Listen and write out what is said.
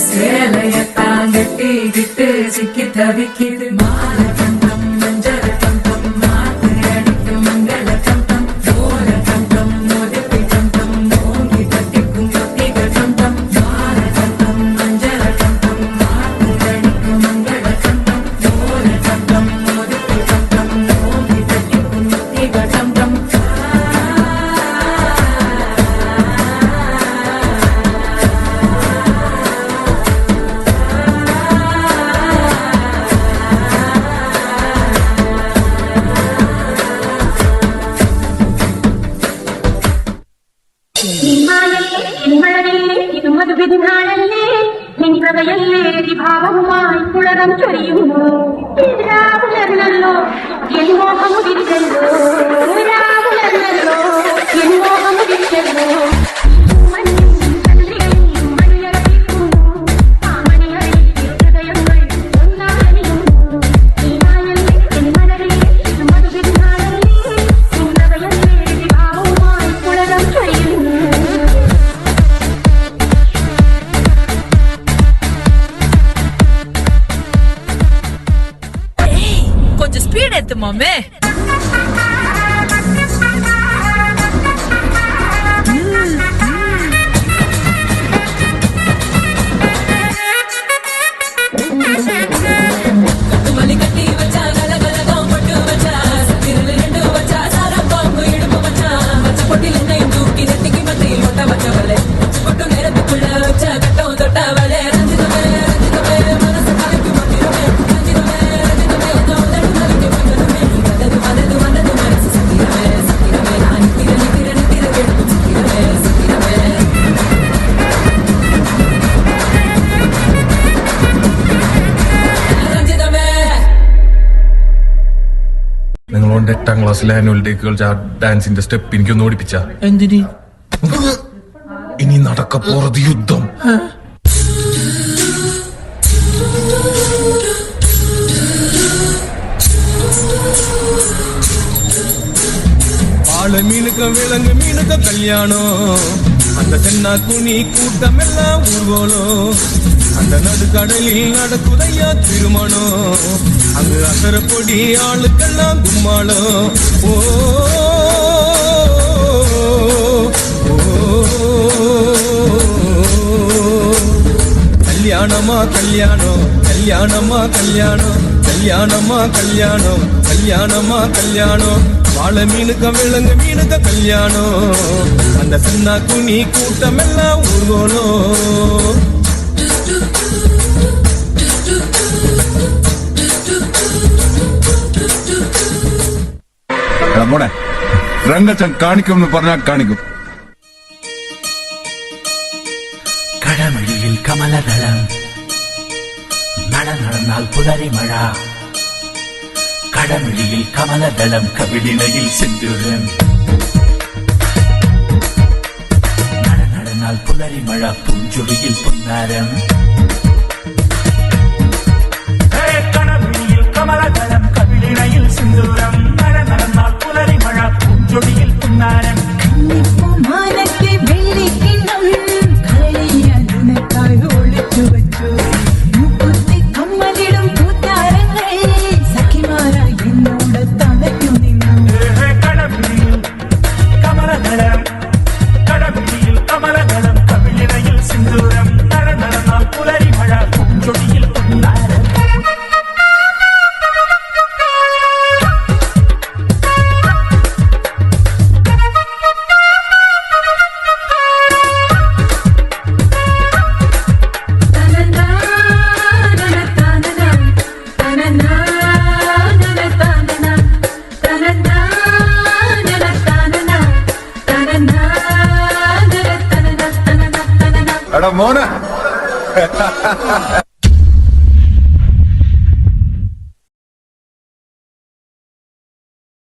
சேலையத்தான் கட்டிக்கிட்டு சிக்கி தவிக்குது மாலை கண்டம் மஞ்சள் கண்டம் மாத்து அடிக்கு மங்கள கண்டம் சோழ கண்டம் மோதிப்பி கண்டம் ஓங்கி தட்டிக்கும் கத்திகள் கண்டம் மாலை கண்டம் மஞ்சள் கண்டம் மாத்து அடிக்கு மங்கள கண்டம் சோழ கண்டம் மோதிப்பி கண்டம் ஓங்கி தட்டிக்கும் கத்திகள் கண்டம் മധുവിധിനാളല്ലേ നിൻകഥയല്ലേ ഭാവവുമായി പുളകം ചൊരിയുന്നു രാവുലർന്നല്ലോ എൻ മോഹമുദിച്ചല്ലോ രാവുലർന്നല്ലോ എൻ മോഹമുദിച്ചല്ലോ கொஞ்சம் ஸ்பீட் ஏத்து மாமே. നിങ്ങളോണ്ട് 8ാം ക്ലാസ്സിലെ ആനുവൽ ഡേ കളിച്ച ആ ഡാൻസിന്റെ സ്റ്റെപ്പ് എനിക്കൊന്ന് ഓടിപ്പിച്ച എന്തിന് ഇനി നടക്ക പോറത് യുദ്ധം. வாழ மீனுக்க விலங்கு மீனுக்க கல்யாணம் அந்த தென்னா குனி கூட்டம் எல்லாம் ஊர்வலம் அந்த நடுக்கடலில் நடக்குதையா திருமணம் அங்கு அசர பொடி ஆளுக்கெல்லாம் கும்மாளம் ஓ கல்யாணமா கல்யாணம் கல்யாணமா கல்யாணம் கல்யாணமா கல்யாணம் கல்யாணமா கல்யாணம் வாழ மீனுக்க விலங்கு மீனுக்க கல்யாணம் அந்த சின்ன குனி கூட்டம் எல்லாம் ஊர்வலம். മോനെ രംഗച്ചൻ കാണിക്കും പറഞ്ഞാൽ കാണിക്കും. കടമഴിയിൽ കമലദളം നട നടന്നാൽ പുലരി മഴ കടമഴിയിൽ കമലദളം കവിളിനയിൽ സിന്ദൂരം നട നടന്നാൽ പുലരി മഴ പൂഞ്ചുളിയിൽ പുന്നാരം കടമഴിയിൽ കമലദളം കവിളിനയിൽ സിന്ദൂരം നട നടന്നാൽ പുലരി മഴ പൂഞ്ചുളിയിൽ പുന്നാരം എടാ മോനെ